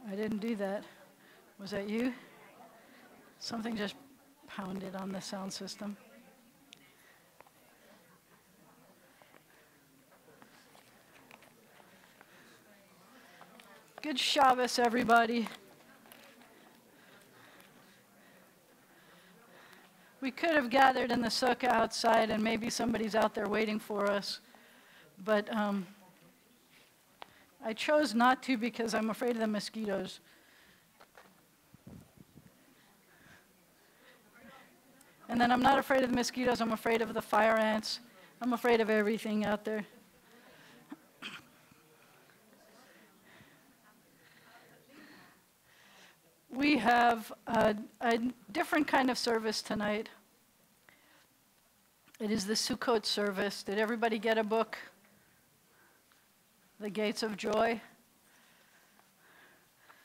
I didn't do that. Was that you? Something just pounded on the sound system. Good Shabbos, everybody. We could have gathered in the sukkah outside, and maybe somebody's out there waiting for us. But I chose not to because I'm afraid of the mosquitoes. And then I'm not afraid of the mosquitoes, I'm afraid of the fire ants. I'm afraid of everything out there. We have a different kind of service tonight. It is the Sukkot service. Did everybody get a book? The Gates of Joy.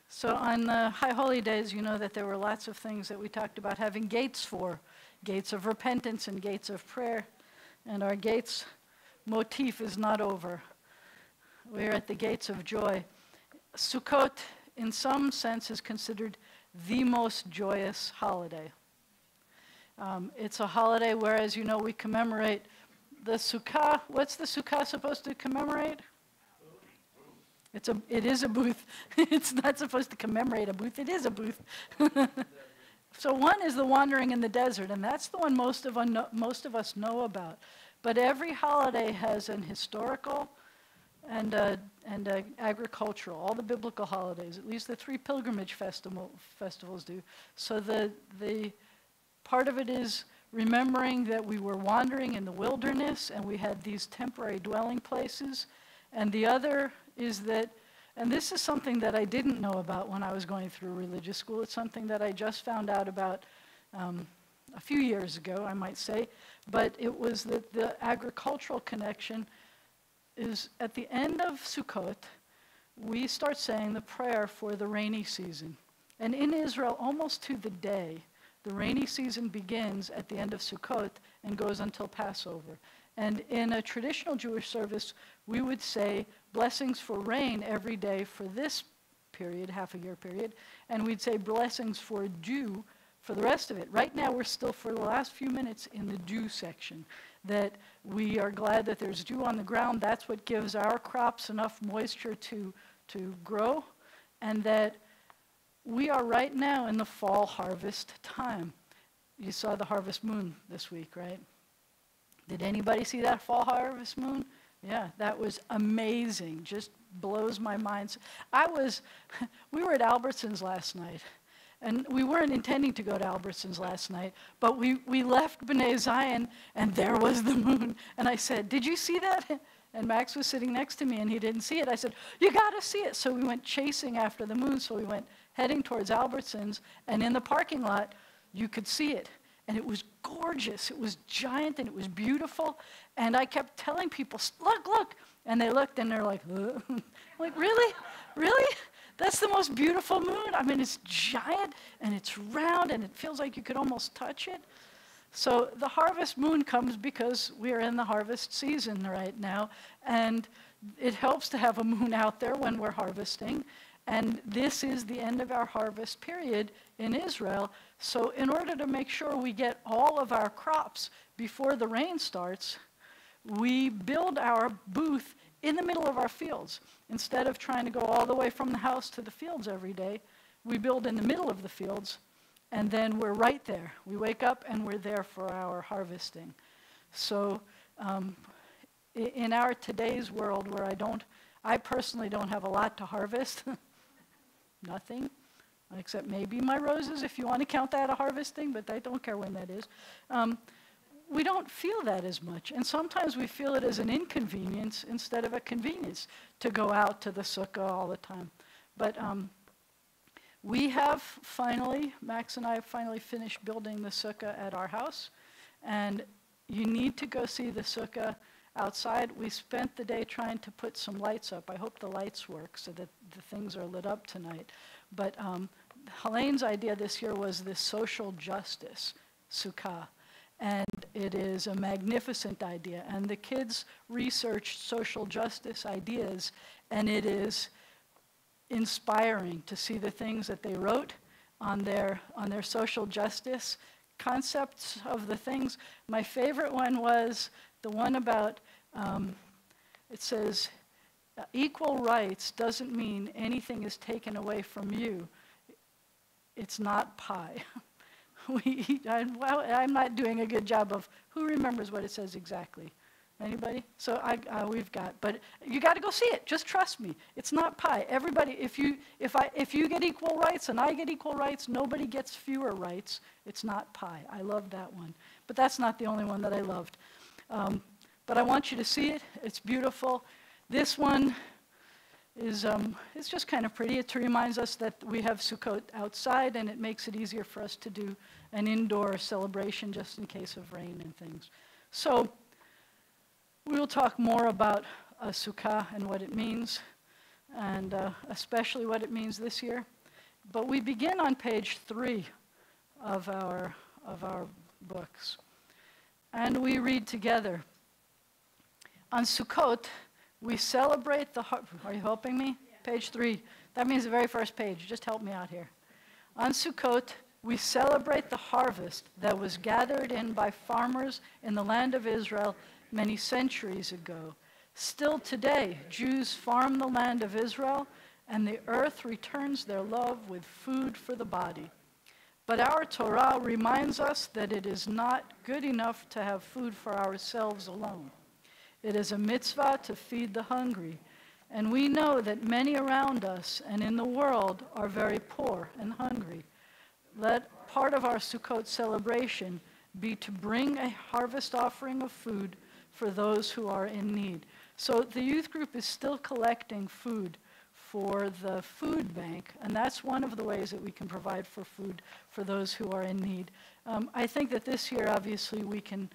So on the High Holy Days, you know that there were lots of things that we talked about having gates for. Gates of repentance and gates of prayer. And our gates motif is not over. We're at the gates of joy. Sukkot, in some sense, is considered the most joyous holiday. It's a holiday where, as you know, we commemorate the Sukkah. What's the Sukkah supposed to commemorate? It is a booth. It's not supposed to commemorate a booth. It is a booth. So one is the wandering in the desert, and that's the one most of us know about. But every holiday has an historical and agricultural, all the biblical holidays, at least the 3 pilgrimage festivals do. So the part of it is remembering that we were wandering in the wilderness and we had these temporary dwelling places. And the other is that, and this is something that I didn't know about when I was going through religious school. It's something that I just found out about a few years ago, I might say. But it was that the agricultural connection is at the end of Sukkot, we start saying the prayer for the rainy season. And in Israel, almost to the day, the rainy season begins at the end of Sukkot and goes until Passover. And in a traditional Jewish service, we would say blessings for rain every day for this period, half a year period, and we'd say blessings for dew for the rest of it. Right now, we're still, for the last few minutes, in the dew section, that we are glad that there's dew on the ground. That's what gives our crops enough moisture to grow, and that we are right now in the fall harvest time. You saw the harvest moon this week, right? Did anybody see that fall harvest moon? Yeah, that was amazing. Just blows my mind. We were at Albertsons last night, and we weren't intending to go to Albertsons last night, but we left B'nai Zion, and there was the moon. And I said, did you see that? And Max was sitting next to me, and he didn't see it. I said, you got to see it. So we went chasing after the moon. So we went heading towards Albertsons, and in the parking lot, you could see it. And it was gorgeous. It was giant, and it was beautiful. And I kept telling people, look, look. And they looked, and they're like, I'm like, really? Really? That's the most beautiful moon? I mean, it's giant, and it's round, and it feels like you could almost touch it. So the harvest moon comes because we are in the harvest season right now, and it helps to have a moon out there when we're harvesting. And this is the end of our harvest period in Israel. So in order to make sure we get all of our crops before the rain starts, we build our booth in the middle of our fields. Instead of trying to go all the way from the house to the fields every day, we build in the middle of the fields, and then we're right there. We wake up and we're there for our harvesting. So in our today's world where I personally don't have a lot to harvest, nothing, except maybe my roses, if you want to count that a harvesting, but I don't care when that is. We don't feel that as much. And sometimes we feel it as an inconvenience instead of a convenience to go out to the sukkah all the time. But we have finally, Max and I have finally finished building the sukkah at our house. And you need to go see the sukkah outside. We spent the day trying to put some lights up. I hope the lights work so that the things are lit up tonight. But Helene's idea this year was this social justice sukkah. And it is a magnificent idea. And the kids researched social justice ideas, and it is inspiring to see the things that they wrote on their social justice concepts of the things. My favorite one was the one about, it says, equal rights doesn't mean anything is taken away from you. It's not pie. I'm not doing a good job of who remembers what it says exactly. Anybody? So we've got, but you got to go see it. Just trust me. It's not pie. Everybody, if you get equal rights and I get equal rights, nobody gets fewer rights. It's not pie. I love that one, but that's not the only one that I loved. But I want you to see it. It's beautiful. This one is it's just kind of pretty. It reminds us that we have Sukkot outside, and it makes it easier for us to do an indoor celebration just in case of rain and things. So we'll talk more about a sukkah and what it means, and especially what it means this year. But we begin on page 3 of our books, and we read together. On Sukkot, we celebrate the are you helping me? Yeah. Page 3. That means the very first page. Just help me out here. On Sukkot, we celebrate the harvest that was gathered in by farmers in the land of Israel many centuries ago. Still today, Jews farm the land of Israel, and the earth returns their love with food for the body. But our Torah reminds us that it is not good enough to have food for ourselves alone. It is a mitzvah to feed the hungry, and we know that many around us and in the world are very poor and hungry. Let part of our Sukkot celebration be to bring a harvest offering of food for those who are in need. So the youth group is still collecting food for the food bank, and that's one of the ways that we can provide for food for those who are in need. I think that this year, obviously, we can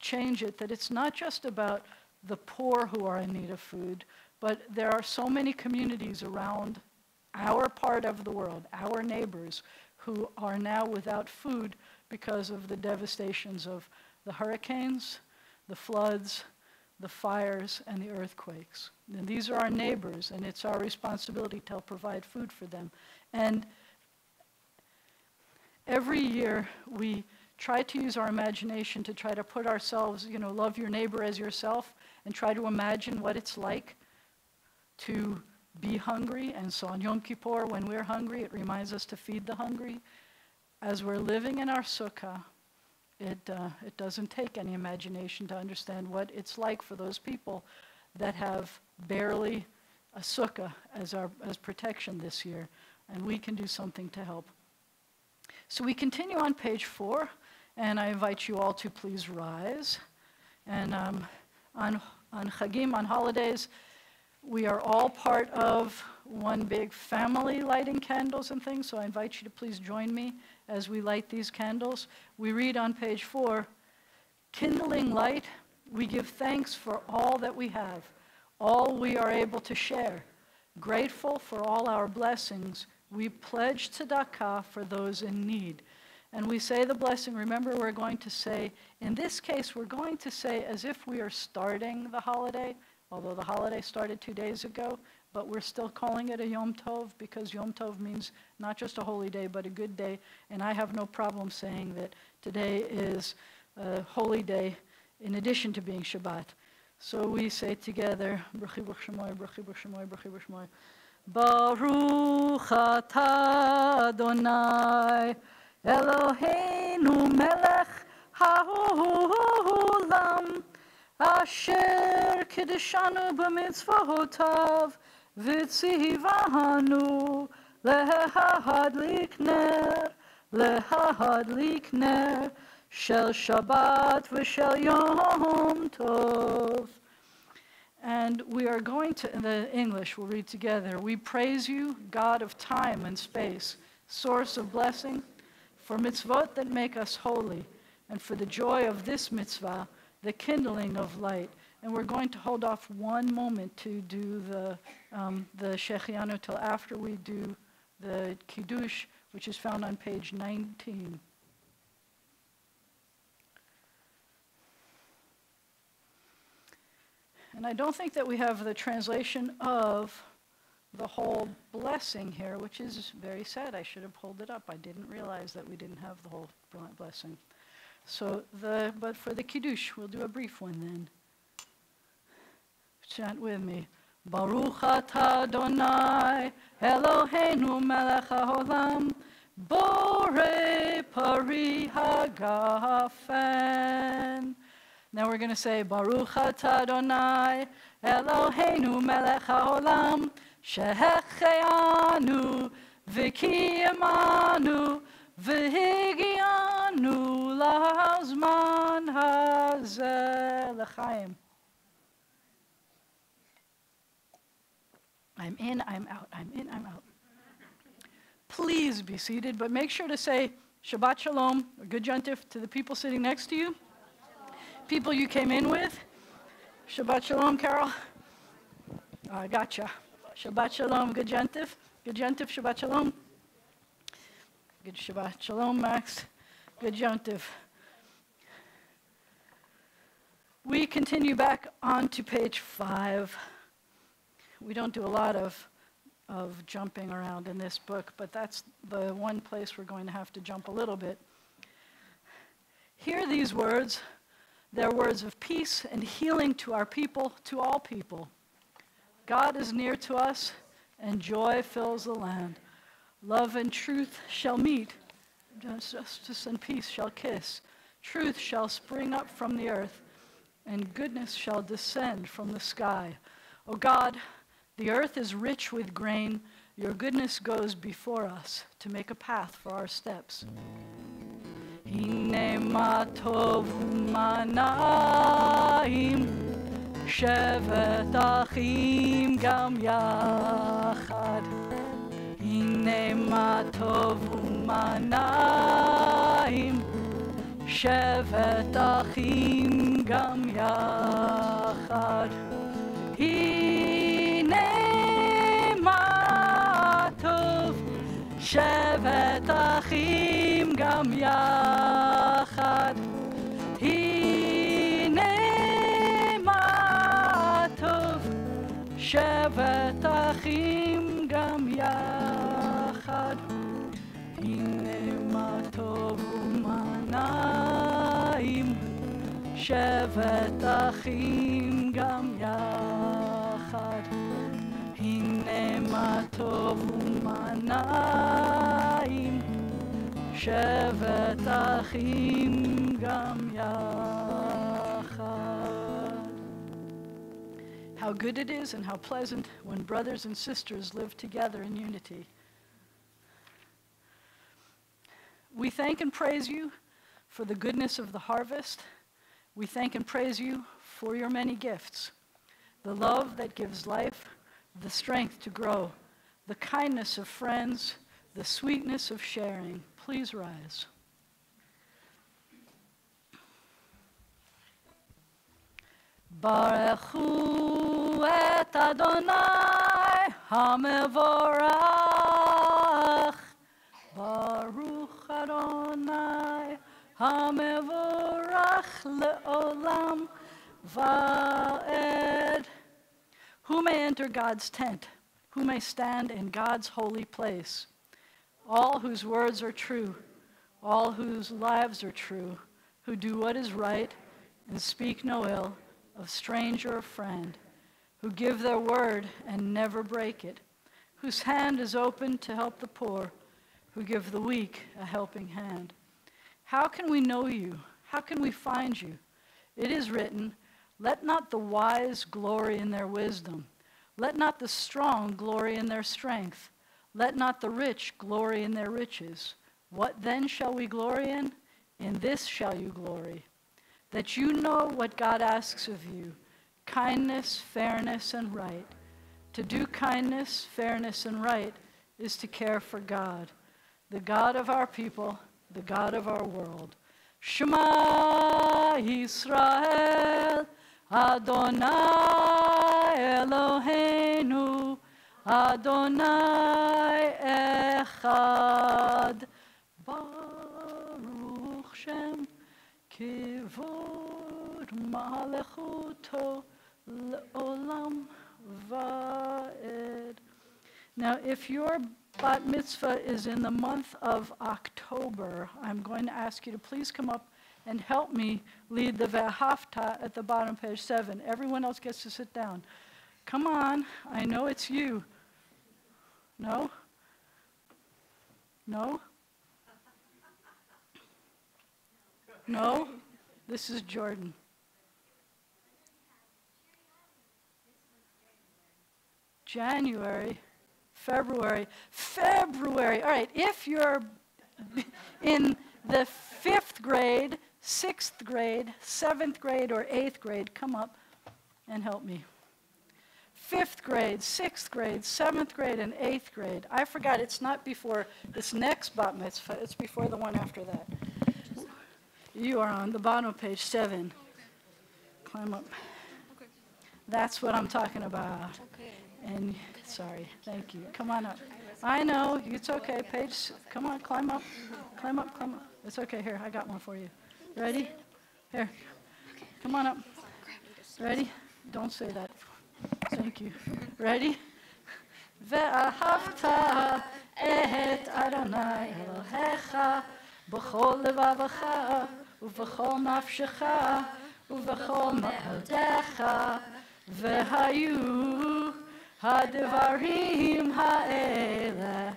change it, that it's not just about the poor who are in need of food, but there are so many communities around our part of the world, our neighbors, who are now without food because of the devastations of the hurricanes, the floods, the fires, and the earthquakes. And these are our neighbors, and it's our responsibility to help provide food for them. And every year we try to use our imagination to try to put ourselves, love your neighbor as yourself, and try to imagine what it's like to be hungry. And so on Yom Kippur, when we're hungry, it reminds us to feed the hungry. As we're living in our sukkah, it doesn't take any imagination to understand what it's like for those people that have barely a sukkah as protection this year, and we can do something to help. So we continue on page 4, and I invite you all to please rise. And on on Chagim, on holidays, we are all part of one big family lighting candles and things, so I invite you to please join me as we light these candles. We read on page 4, kindling light, we give thanks for all that we have, all we are able to share. Grateful for all our blessings, we pledge tzedakah for those in need. And we say the blessing, remember we're going to say, in this case we're going to say as if we are starting the holiday, although the holiday started 2 days ago, but we're still calling it a Yom Tov because Yom Tov means not just a holy day, but a good day. And I have no problem saying that today is a holy day in addition to being Shabbat. So we say together, Brachi Baruch Shemoy, Brachi Baruch Shemoy, Brachi Baruch Shemoy. Baruch atah Adonai, Eloheinu melech haolam, asher kiddushanu b'mitzvotav, v'tzivanu lehadlik ner, shel Shabbat v'shel Yom Tov. And we are going to, in the English, we'll read together. We praise you, God of time and space, source of blessing, for mitzvot that make us holy, and for the joy of this mitzvah, the kindling of light. And we're going to hold off one moment to do the Shechianu till after we do the Kiddush, which is found on page 19. And I don't think that we have the translation of the whole blessing here, which is very sad. I should have pulled it up. I didn't realize that we didn't have the whole blessing. So but for the Kiddush, we'll do a brief one then. Chant with me. Baruch atah Adonai, Eloheinu melech haolam, borei pari hagafen. Now we're going to say, Baruch atah Adonai, Eloheinu melech haolam, shehecheanu, v'kiyamanu, v'higianu lahazman hazeh l'chaim. I'm in, I'm out, I'm in, I'm out. Please be seated, but make sure to say Shabbat Shalom, or Good Yontif, to the people sitting next to you. People you came in with. Shabbat Shalom, Carol. I gotcha. Shabbat Shalom, Good Yontif. Good Yontif, Shabbat Shalom. Good Shabbat Shalom, Max. Good Yontif. We continue back on to page 5. We don't do a lot of jumping around in this book, but that's the one place we're going to have to jump a little bit. Hear these words. They're words of peace and healing to our people, to all people. God is near to us, and joy fills the land. Love and truth shall meet. Justice and peace shall kiss. Truth shall spring up from the earth, and goodness shall descend from the sky. O God, the earth is rich with grain. Your goodness goes before us to make a path for our steps. Hine ma tov u'mana'im, shevet achim gam yachad. Hine ma tov u'mana'im, shevet achim gam yachad. Shevet achim gam yachad. Hine ma tov. Shevet achim gam yachad. Hine ma tov u'mana'im. Shevet achim gam yachad. Hine ma tov u'mana'im, shevet achim gam yachad. How good it is and how pleasant when brothers and sisters live together in unity. We thank and praise you for the goodness of the harvest. We thank and praise you for your many gifts, the love that gives life, the strength to grow, the kindness of friends, the sweetness of sharing. Please rise. Baruch hu et Adonai hamevorach. Baruch Adonai hamevorach leolam va'ed. Who may enter God's tent? Who may stand in God's holy place? All whose words are true, all whose lives are true, who do what is right and speak no ill of stranger or friend, who give their word and never break it, whose hand is open to help the poor, who give the weak a helping hand. How can we know you? How can we find you? It is written, let not the wise glory in their wisdom. Let not the strong glory in their strength. Let not the rich glory in their riches. What then shall we glory in? In this shall you glory, that you know what God asks of you, kindness, fairness, and right. To do kindness, fairness, and right is to care for God, the God of our people, the God of our world. Shema Yisrael, Adonai Eloheinu, Adonai Echad. Baruch Shem Kivod Malachuto Le'olam Va'ed. Now, if your bat mitzvah is in the month of October, I'm going to ask you to please come up and help me lead the V'ahavta at the bottom, page 7. Everyone else gets to sit down. Come on, I know it's you. No? No? No? This is Jordan. January. February. All right, if you're in the 5th grade, 6th grade, 7th grade, or 8th grade, come up and help me. 5th grade, 6th grade, 7th grade, and 8th grade. I forgot, it's not before this next bat mitzvah, it's before the one after that. You are on the bottom of page 7. Climb up. That's what I'm talking about. And sorry, thank you. Come on up. I know, it's okay. Page, come on, climb up. Climb up, climb up. It's okay. Here, I got one for you. Ready? Here. Come on up. Ready? Don't say that. Thank you. Ready? Ve'ahavta et Adonai Elohecha b'chol levavecha u'v'chol nafshecha u'v'chol ma'odecha ve'hayu הדברים האלה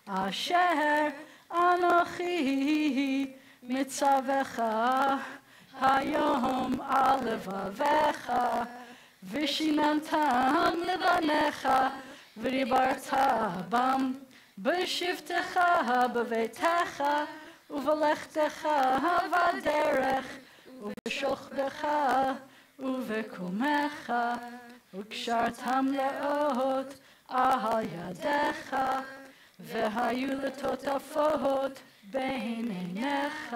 אשר אנוכי מצווך היום על לבביך ושיננתם לבניך ודיברת בם בשבתך בביתך ובלכתך בדרך ובשוכבך ובקומך וקשרתם לאות על ידיך, והיו לטוטפות בין עיניך,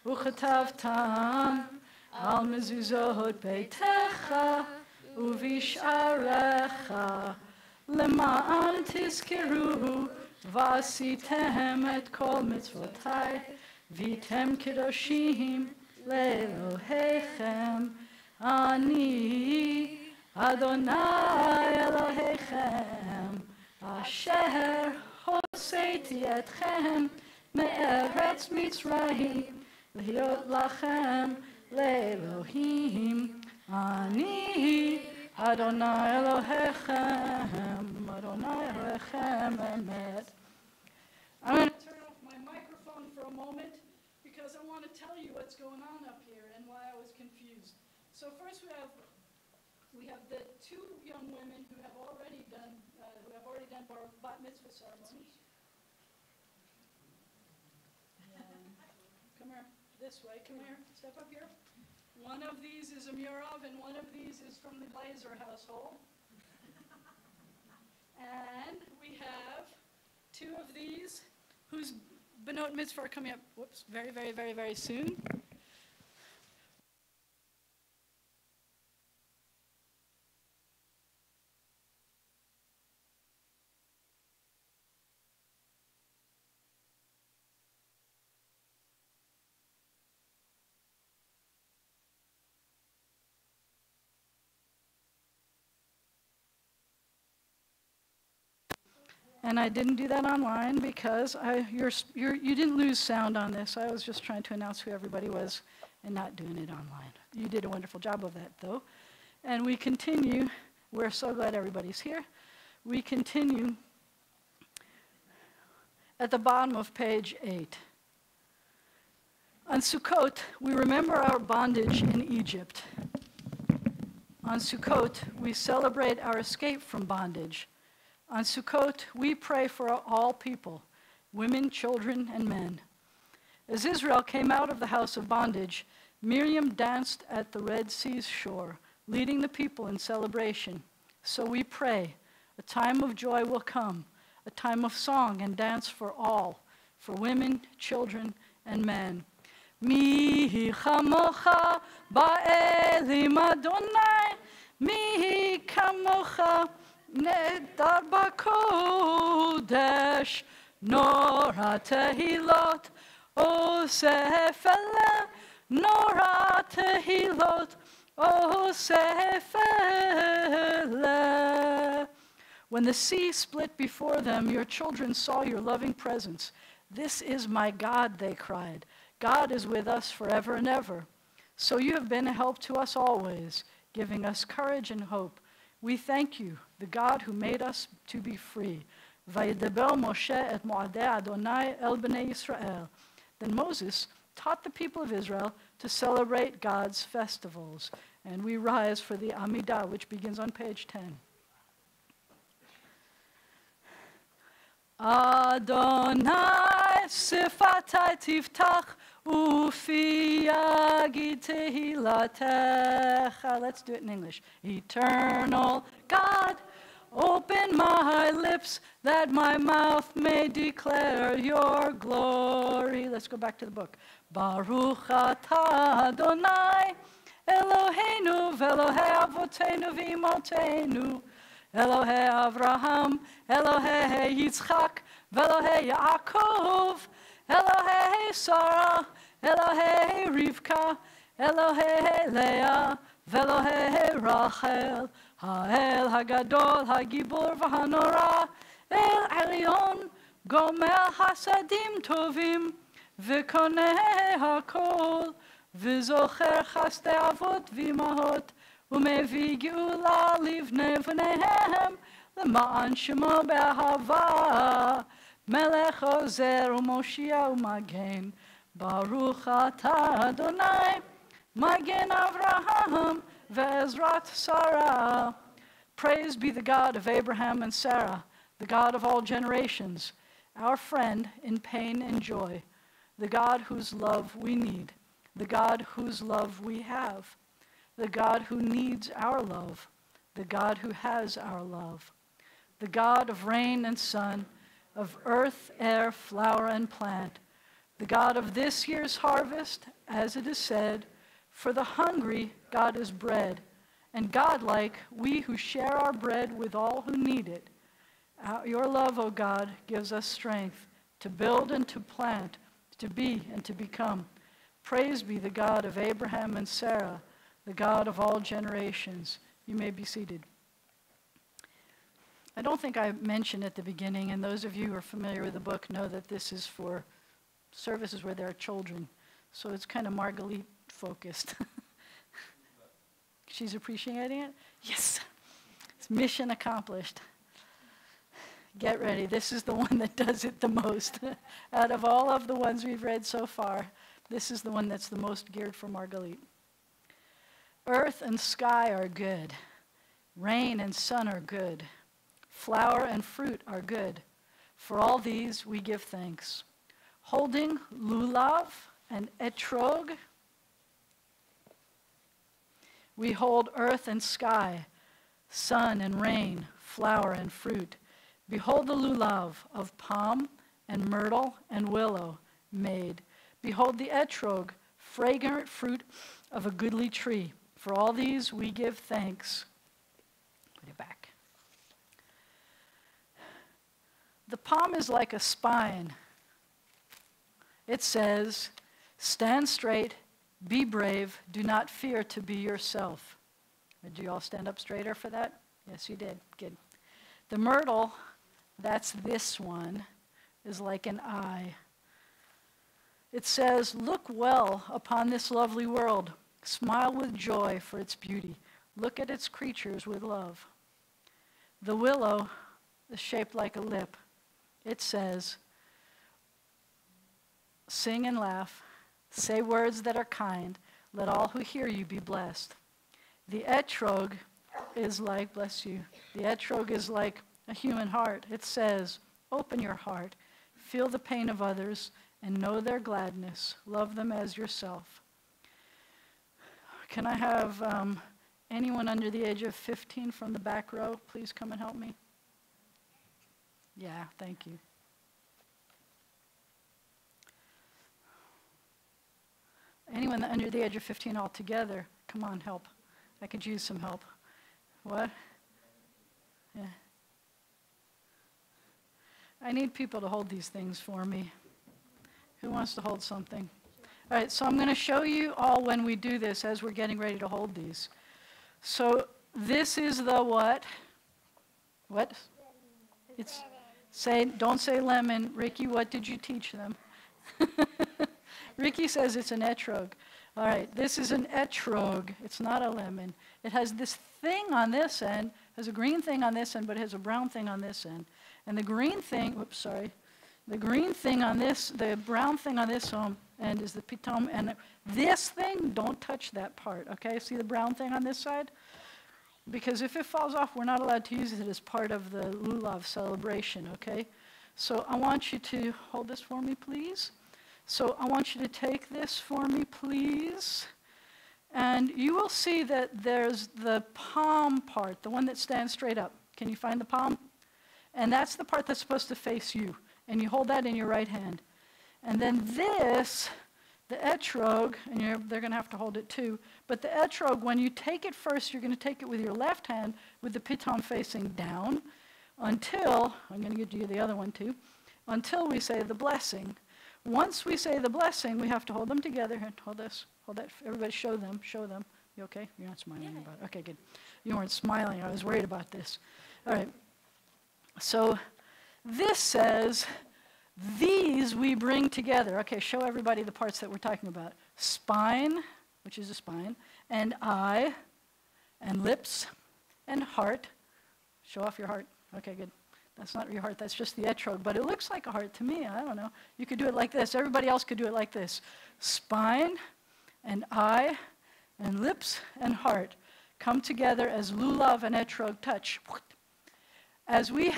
וכתבתם על מזוזות ביתך ובשעריך, למען תזכרו ועשיתם את כל מצוותיי, והייתם קדושים לאלוהיכם. אני Adonai Elohechem, Asher Hoseiti Etchem Me'eretz Mitzrayim, L'hiot Lachem Le'Elohim. Ani Adonai Elohechem, Adonai Elohechem Emet. I'm going to turn off my microphone for a moment because I want to tell you what's going on up here and why I was confused. So first we have the 2 young women who have already done bat mitzvah ceremonies. Come here, this way. Come here. Step up here. One of these is a Murov, and one of these is from the Glazer household. And we have two of these whose Benot Mitzvah are coming up, very, very, very, very soon. And I didn't do that online because you didn't lose sound on this. I was just trying to announce who everybody was and not doing it online. You did a wonderful job of that, though. And we continue. We're so glad everybody's here. We continue at the bottom of page 8. On Sukkot, we remember our bondage in Egypt. On Sukkot, we celebrate our escape from bondage. On Sukkot, we pray for all people, women, children, and men. As Israel came out of the house of bondage, Miriam danced at the Red Sea's shore, leading the people in celebration. So we pray, a time of joy will come, a time of song and dance for all, for women, children, and men. Mi chamocha ba'elim Adonai, mi kamocha Nedar b'kodesh, Nora tehilot, Osef ele, Nora tehilot, Osef ele. When the sea split before them, your children saw your loving presence. This is my God, they cried. God is with us forever and ever. So you have been a help to us always, giving us courage and hope. We thank you, the God who made us to be free. Vayedaber Moshe et mo'adei Adonai el bnei Yisrael. Then Moses taught the people of Israel to celebrate God's festivals. And we rise for the Amidah, which begins on page 10. Adonai sifatai tiftach ufi yagid tehilatecha. Let's do it in English. Eternal God, open my lips that my mouth may declare your glory. Let's go back to the book. Baruch atah Adonai Eloheinu ve'Elohei avotenu v'imotenu Elohei Avraham, Elohei Yitzchak, Ve'Elohei Yaakov, Elohei Sarah, Elohei Rivka, Elohei Leah, Ve'Elohei Rachel, Ha'el Hagadol, Hagibor V'Hanora, El Elyon, Gomer Hasadim Tovim, V'Koneh HaKol, V'Zocher Chastei Avot V'Imahot, ומביא גאולה לבני בניהם, למען שמו באהבה, מלך עוזר ומושיע ומגן, ברוך אתה אדוני, מגן אברהם ועזרת שרה. Praise be the God of Abraham and Sarah, the God of all generations, our friend in pain and joy, the God whose love we need, the God whose love we have, the God who needs our love, the God who has our love, the God of rain and sun, of earth, air, flower, and plant, the God of this year's harvest, as it is said, for the hungry God is bread, and God-like we who share our bread with all who need it. Your love, O God, gives us strength to build and to plant, to be and to become. Praise be the God of Abraham and Sarah, the God of all generations. You may be seated. I don't think I mentioned at the beginning, and those of you who are familiar with the book know that this is for services where there are children. So it's kind of Margalit focused. She's appreciating it? Yes. It's mission accomplished. Get ready. This is the one that does it the most. Out of all of the ones we've read so far, this is the one that's the most geared for Margalit. Earth and sky are good. Rain and sun are good. Flower and fruit are good. For all these we give thanks. Holding lulav and etrog We hold earth and sky, sun and rain, flower and fruit. Behold the lulav of palm and myrtle and willow made. Behold the etrog, fragrant fruit of a goodly tree. For all these we give thanks. Put it back. The palm is like a spine. It says, stand straight, be brave, do not fear to be yourself. Did you all stand up straighter for that? Yes, you did. Good. The myrtle, that's this one, is like an eye. It says, look well upon this lovely world. Smile with joy for its beauty. Look at its creatures with love. The willow is shaped like a lip. It says, sing and laugh, say words that are kind, let all who hear you be blessed. The etrog is like, bless you, the etrog is like a human heart. It says, open your heart, feel the pain of others, and know their gladness. Love them as yourself. Can I have anyone under the age of 15 from the back row please come and help me? Yeah, thank you. Anyone under the age of 15 altogether, come on, help. I could use some help. What? Yeah. I need people to hold these things for me. Who wants to hold something? All right, so I'm going to show you all when we do this as we're getting ready to hold these. So this is the what? What? It's don't say lemon. Ricky, what did you teach them? Ricky says it's an etrog. All right, this is an etrog. It's not a lemon. It has this thing on this end, has a green thing on this end, but it has a brown thing on this end. And the green thing, the green thing on this, the brown thing on this end is the pitom, and this thing, don't touch that part, okay? See the brown thing on this side? Because if it falls off, we're not allowed to use it as part of the lulav celebration, okay? So I want you to hold this for me, please. So I want you to take this for me, please. And you will see that there's the palm part, the one that stands straight up. Can you find the palm? And that's the part that's supposed to face you. And you hold that in your right hand. And then this, the etrog, and they're going to have to hold it too, but the etrog, when you take it first, you're going to take it with your left hand with the piton facing down until, I'm going to give you the other one too, until we say the blessing. Once we say the blessing, we have to hold them together. And hold this, hold that. Everybody show them. You okay? You're not smiling about it. Okay, good. You weren't smiling. I was worried about this. All right. So this says, these we bring together. Okay, show everybody the parts that we're talking about. Spine, which is a spine, and eye, and lips, and heart. Show off your heart. Okay, good. That's not your heart, that's just the etrog, but it looks like a heart to me. I don't know. You could do it like this. Everybody else could do it like this. Spine, and eye, and lips, and heart come together as lulav and etrog touch. As we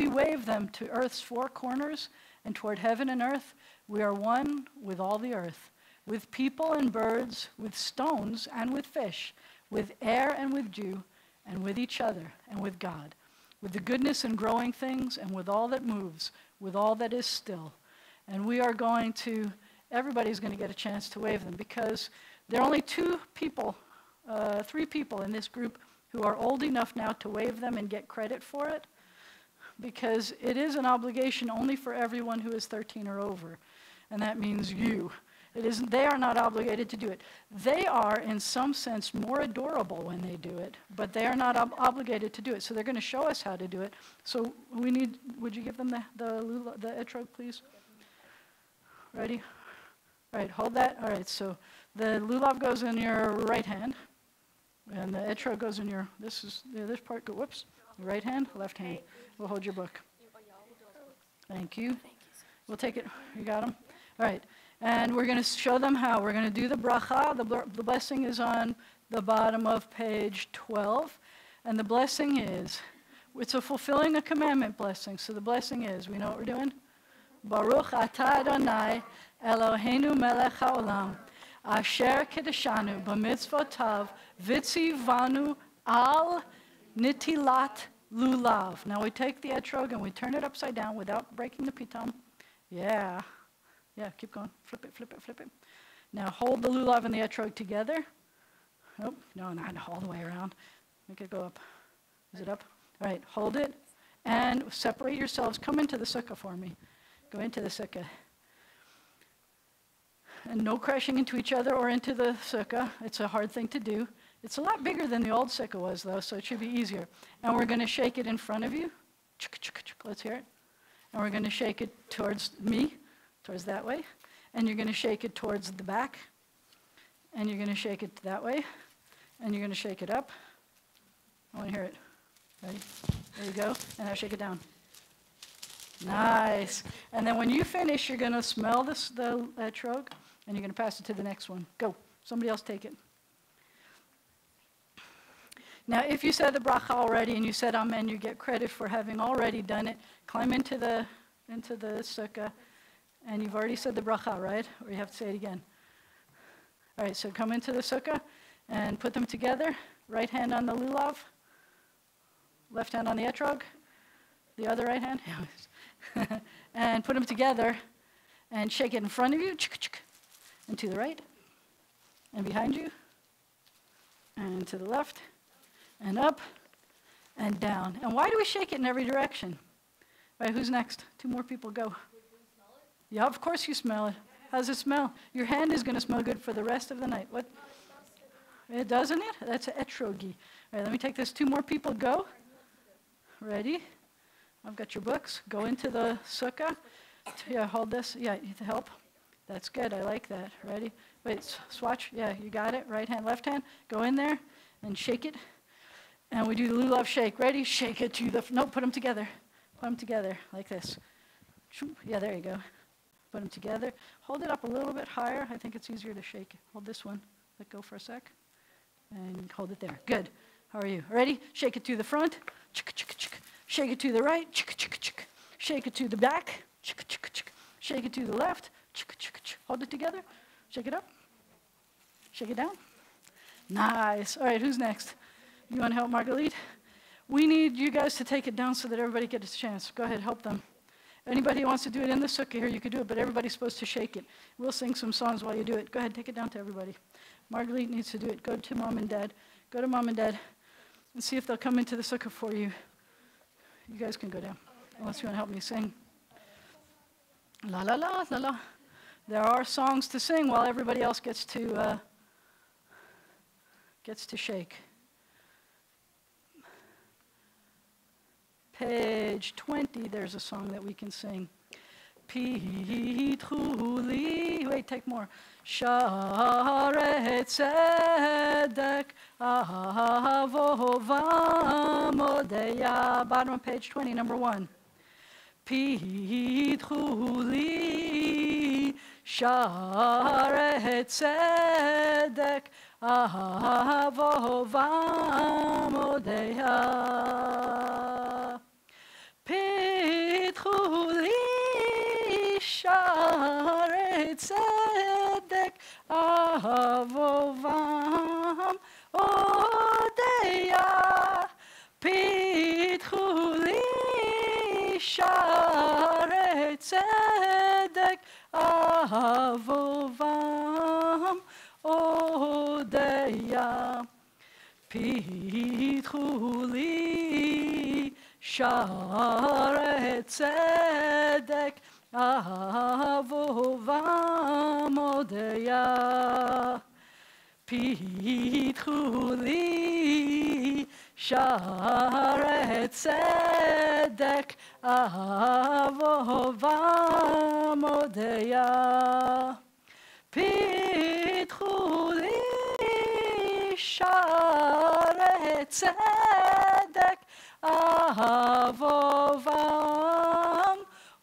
wave them to earth's four corners and toward heaven and earth, we are one with all the earth, with people and birds, with stones and with fish, with air and with dew, and with each other and with God, with the goodness and growing things and with all that moves, with all that is still. And we are going to, everybody's going to get a chance to wave them because there are only three people in this group who are old enough now to wave them and get credit for it, because it is an obligation only for everyone who is 13 or over, and that means you. They are not obligated to do it. They are, in some sense, more adorable when they do it, but they are not obligated to do it. So they're going to show us how to do it. So would you give them the etrog, please? Ready? All right, hold that. All right, so the lulav goes in your right hand. And the etrog goes in your, this part, whoops, right hand, left hand. We'll hold your book. Thank you. We'll take it, you got them? All right, and we're going to show them how. We're going to do the bracha. The blessing is on the bottom of page 12. And the blessing is, it's a fulfilling a commandment blessing. So the blessing is, we know what we're doing? Baruch atah Adonai Eloheinu melech haolam. asher kedeshanu b'mitzvotav vitzivanu al nitilat lulav. Now we take the etrog and we turn it upside down without breaking the pitam. Yeah. Yeah, keep going. Flip it, flip it, flip it. Now hold the lulav and the etrog together. Oh, no, not all the way around. Make it go up. Is it up? All right, hold it and separate yourselves. Come into the sukkah for me. Go into the sukkah. And no crashing into each other or into the sukkah. It's a hard thing to do. It's a lot bigger than the old sukkah was, though, so it should be easier. And we're going to shake it in front of you. Let's hear it. And we're going to shake it towards me, towards that way. And you're going to shake it towards the back. And you're going to shake it that way. And you're going to shake it up. I want to hear it. Ready? There you go. And now shake it down. Nice. And then when you finish, you're going to smell the etrog, and you're going to pass it to the next one. Go. Somebody else take it. Now, if you said the bracha already and you said amen, you get credit for having already done it. Climb into the sukkah, and you've already said the bracha, right? Or you have to say it again. All right, so come into the sukkah and put them together. Right hand on the lulav, left hand on the etrog, the other right hand. And put them together and shake it in front of you, and to the right, and behind you, and to the left, and up, and down. And why do we shake it in every direction? All right, who's next? 2 more people, go. Yeah, of course you smell it. How's it smell? Your hand is going to smell good for the rest of the night. What? It doesn't it? That's an etrogi. All right, let me take this. 2 more people, go. Ready? I've got your books. Go into the sukkah. Yeah, hold this. Yeah, you need to help. That's good. I like that. Ready? Wait, swatch. Yeah, you got it. Right hand, left hand. Go in there and shake it. And we do the lulav shake. Ready? Shake it to the... No, put them together. Put them together like this. Yeah, there you go. Put them together. Hold it up a little bit higher. I think it's easier to shake it. Hold this one. Let go for a sec. And hold it there. Good. How are you? Ready? Shake it to the front. Shake it to the right. Shake it to the back. Shake it to the left. Hold it together. Shake it up. Shake it down. Nice. All right, who's next? You want to help Marguerite? We need you guys to take it down so that everybody gets a chance. Go ahead, help them. Anybody who wants to do it in the sukkah here, you can do it, but everybody's supposed to shake it. We'll sing some songs while you do it. Go ahead, take it down to everybody. Marguerite needs to do it. Go to Mom and Dad. Go to Mom and Dad and see if they'll come into the sukkah for you. You guys can go down, unless you want to help me sing. La la la la la. There are songs to sing while everybody else gets to shake. Page 20, there's a song that we can sing. Pitruli, wait, take more. Sharet tzedek avova modeya. Bottom of page 20, number 1. Pitruli, sharet tzedek avova modeya. Pitruli, sharet tzedek avovam odeya. Pitruli, sharet tzedek avovam odeya. Pitruli, sharet tzedek avovam odeya. Pitruli, sharet tzedek avovam odeya. Pitruli, sharet tzedek avovam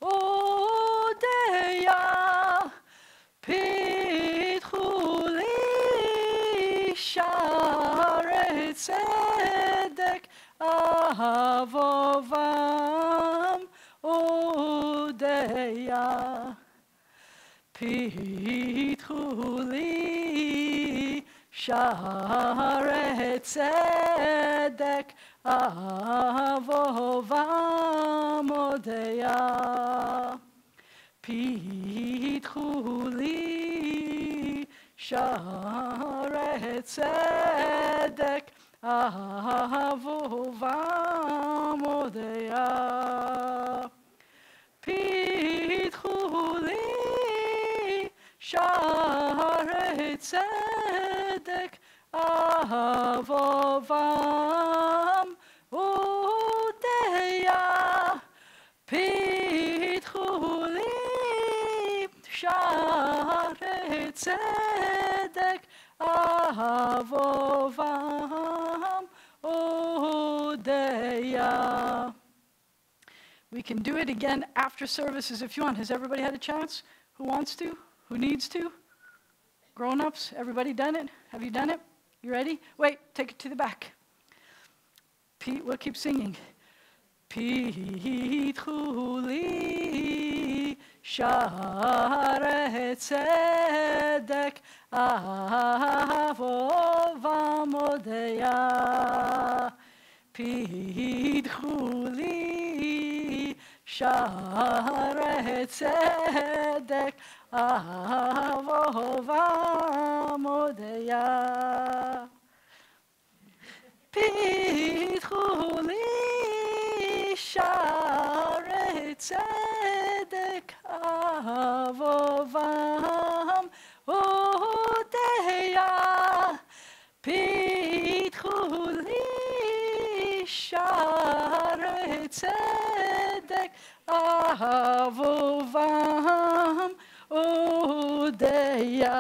odeya. Pitruli, sharet tzedek avovam odeya. Pitruli, Sha'arei tzedek avova modeya. Pitchu li sha'arei tzedek avova modeya. Pitchu li sha'arei tzedek avovam udeya. Pitchu li sha'arei tzedek avovam udeya. We can do it again after services if you want. Has everybody had a chance? Who wants to? Who needs to? Grown-ups, everybody done it? Have you done it? You ready? Wait, take it to the back. We'll keep singing. Pitchu li sha'arei tzedek avova modeya. Pitchu li sha'arei tzedek avova modeya. Pitchu li sha'arei tzedek avovam udeya. Pitchu li sha'arei tzedek avovam udeya.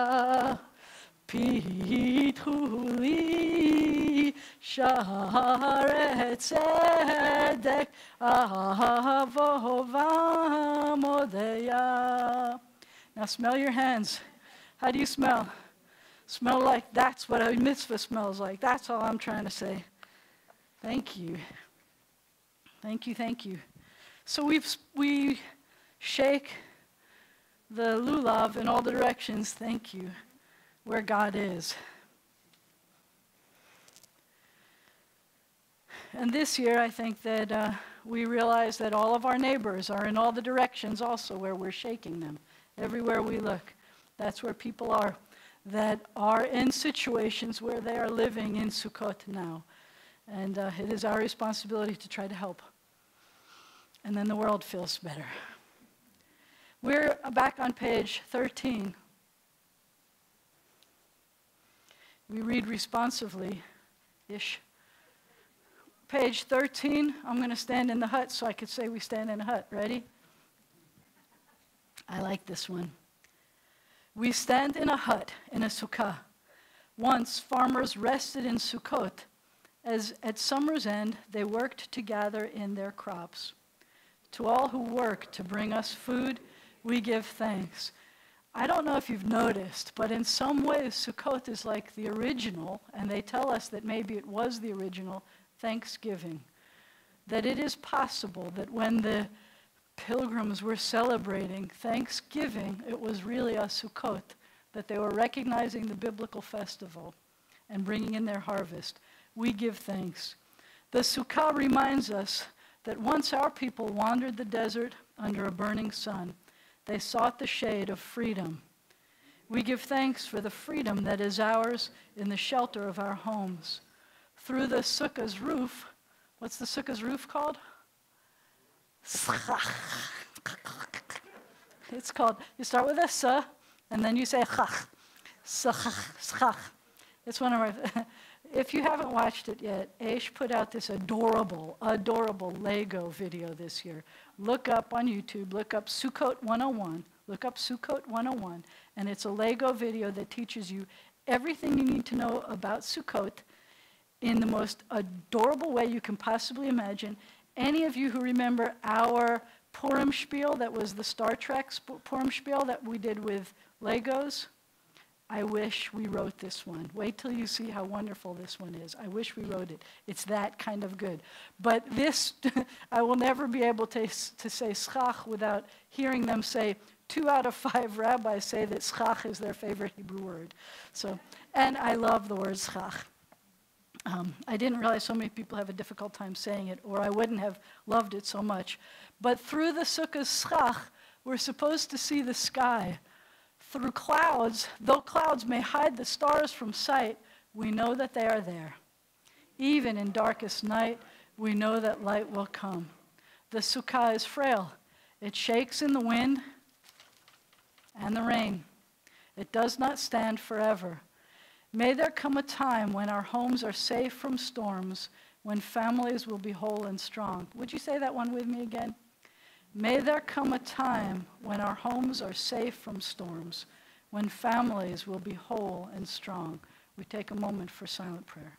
Pitchu li sha'arei tzedek avovam udeya. Now smell your hands. How do you smell? Smell like that's what a mitzvah smells like. That's all I'm trying to say. Thank you. Thank you, thank you. So we shake the lulav in all the directions, thank you, where God is. And this year, I think that we realize that all of our neighbors are in all the directions also where we're shaking them. Everywhere we look, that's where people are that are in situations where they are living in Sukkot now. And it is our responsibility to try to help. And then the world feels better. We're back on page 13. We read responsively-ish. Page 13, I'm going to stand in the hut so I could say we stand in a hut. Ready? I like this one. We stand in a hut, in a sukkah. Once farmers rested in Sukkot, as at summer's end they worked to gather in their crops. To all who work to bring us food, we give thanks. I don't know if you've noticed, but in some ways Sukkot is like the original, and they tell us that maybe it was the original Thanksgiving. That it is possible that when the pilgrims were celebrating Thanksgiving, it was really a Sukkot, that they were recognizing the biblical festival and bringing in their harvest. We give thanks. The Sukkah reminds us that once our people wandered the desert under a burning sun, they sought the shade of freedom. We give thanks for the freedom that is ours in the shelter of our homes. Through the sukkah's roof, what's the sukkah's roof called? It's called, you start with a sa, and then you say chach. Schach. It's one of our, if you haven't watched it yet, Aish put out this adorable Lego video this year. Look up on YouTube, look up Sukkot 101, and it's a Lego video that teaches you everything you need to know about Sukkot in the most adorable way you can possibly imagine. Any of you who remember our Purim spiel, that was the Star Trek Purim spiel that we did with Legos? I wish we wrote this one. Wait till you see how wonderful this one is. I wish we wrote it. It's that kind of good. But this, I will never be able to say schach without hearing them say 2 out of 5 rabbis say that schach is their favorite Hebrew word. So, and I love the word schach. I didn't realize so many people have a difficult time saying it, or I wouldn't have loved it so much. But through the sukkah's schach, we're supposed to see the sky. Through clouds, though clouds may hide the stars from sight, we know that they are there. Even in darkest night, we know that light will come. The sukkah is frail. It shakes in the wind and the rain. It does not stand forever. May there come a time when our homes are safe from storms, when families will be whole and strong. Would you say that one with me again? May there come a time when our homes are safe from storms, when families will be whole and strong. We take a moment for silent prayer.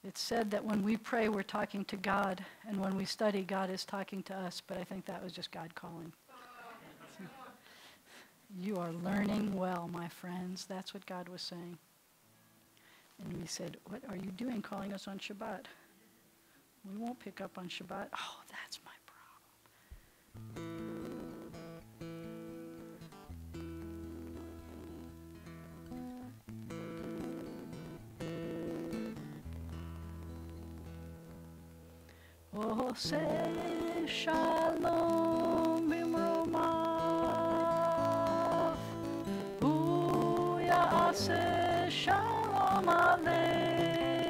It's said that when we pray, we're talking to God, and when we study, God is talking to us, but I think that was just God calling. You are learning well, my friends. That's what God was saying. And we said, what are you doing calling us on Shabbat? We won't pick up on Shabbat. Oh, that's my problem. Say shalom bimromav, hu ya'aseh shalom aleinu,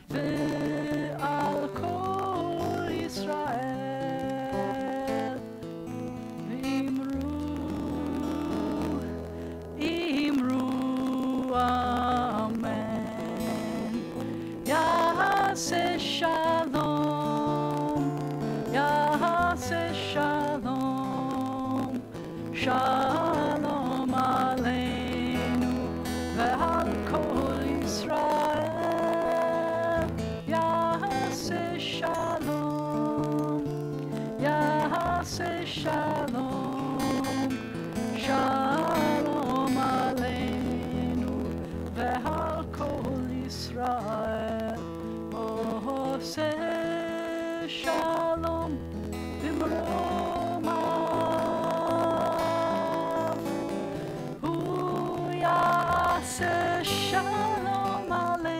ve'al kol Yisrael, imru amen. Ya'aseh shalom, Ya'aseh shalom, shalom aleinu, ve'al kol Yisrael. Ya'aseh shalom, Ya'aseh shalom, shalom aleinu, ve'al kol Yisrael. Say shalom bimromav, hu ya'aseh shalom aleinu,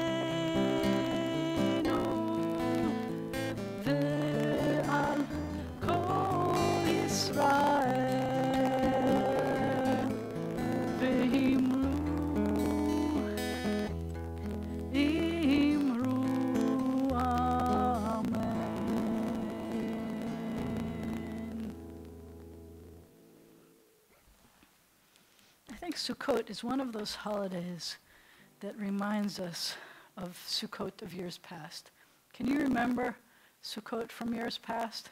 ve'al kol Yisrael, ve'imru Sukkot is one of those holidays that reminds us of Sukkot of years past. Can you remember Sukkot from years past?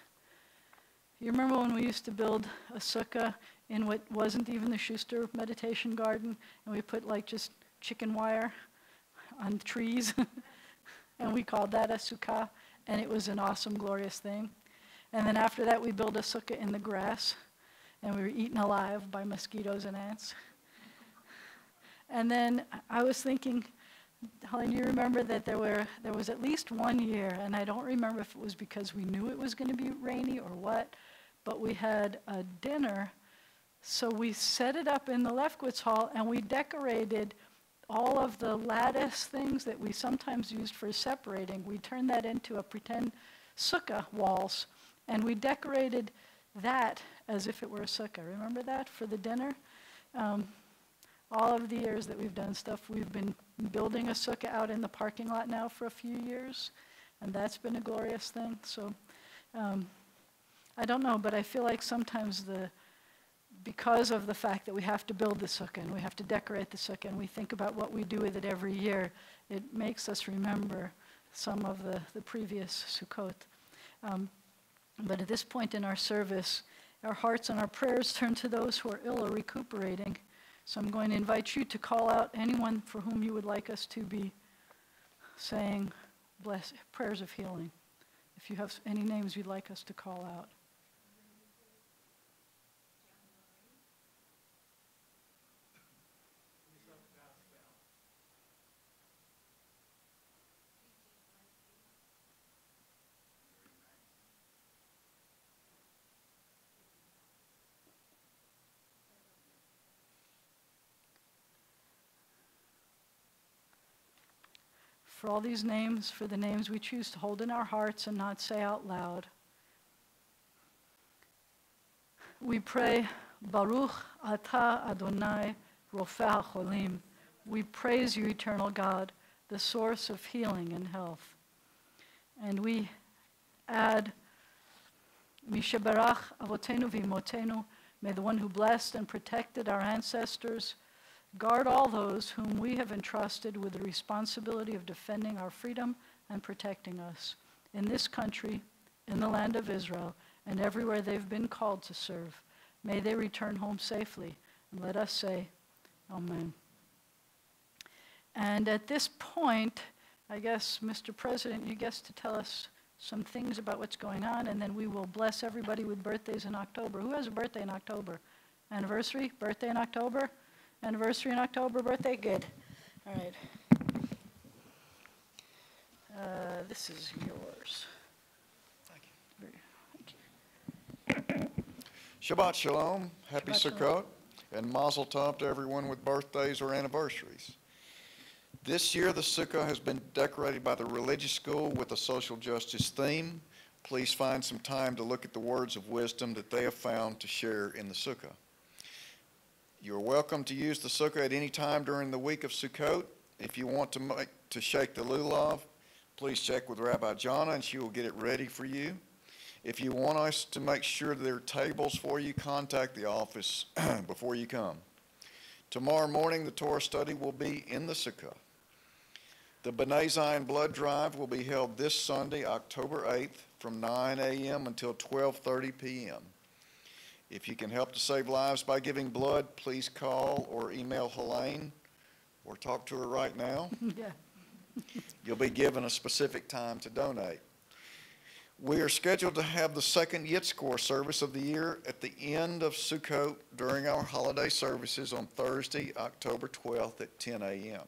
You remember when we used to build a sukkah in what wasn't even the Schuster meditation garden, and we put like just chicken wire on trees, and we called that a sukkah, and it was an awesome, glorious thing. And then after that, we built a sukkah in the grass, and we were eaten alive by mosquitoes and ants. And then I was thinking, Helen, you remember that there was at least one year, and I don't remember if it was because we knew it was going to be rainy or what, but we had a dinner, so we set it up in the Lefkowitz Hall, and we decorated all of the lattice things that we sometimes used for separating. We turned that into a pretend sukkah walls, and we decorated that as if it were a sukkah. Remember that for the dinner? All of the years that we've done stuff, we've been building a sukkah out in the parking lot now for a few years, and that's been a glorious thing. So I don't know, but I feel like sometimes because of the fact that we have to build the sukkah and we have to decorate the sukkah and we think about what we do with it every year, it makes us remember some of the previous Sukkot. But at this point in our service, our hearts and our prayers turn to those who are ill or recuperating. So I'm going to invite you to call out anyone for whom you would like us to be saying prayers of healing. If you have any names you'd like us to call out. For all these names, for the names we choose to hold in our hearts and not say out loud, we pray, Baruch Atah Adonai Rofeh HaCholim. We praise you, eternal God, the source of healing and health. And we add, Mishebarach Avotenu V'Imotenu, may the one who blessed and protected our ancestors guard all those whom we have entrusted with the responsibility of defending our freedom and protecting us in this country, in the land of Israel, and everywhere they've been called to serve. May they return home safely. And let us say, Amen. And at this point, I guess, Mr. President, you get to tell us some things about what's going on, and then we will bless everybody with birthdays in October. Who has a birthday in October? Anniversary? Birthday in October? Anniversary in October, birthday? Good. All right. This is yours. Thank you. Shabbat Shalom, Happy Shabbat Sukkot, Shalom. and Mazel Tov to everyone with birthdays or anniversaries. This year, the Sukkah has been decorated by the religious school with a social justice theme. Please find some time to look at the words of wisdom that they have found to share in the Sukkah. You're welcome to use the Sukkah at any time during the week of Sukkot. If you want to shake the lulav, please check with Rabbi Jana and she will get it ready for you. If you want us to make sure there are tables for you, contact the office before you come. Tomorrow morning, the Torah study will be in the Sukkah. The B'nai Zion blood drive will be held this Sunday, October 8th, from 9 a.m. until 12:30 p.m. If you can help to save lives by giving blood, please call or email Helene or talk to her right now. Yeah. You'll be given a specific time to donate. We are scheduled to have the second Yitzchor service of the year at the end of Sukkot during our holiday services on Thursday, October 12th at 10 a.m.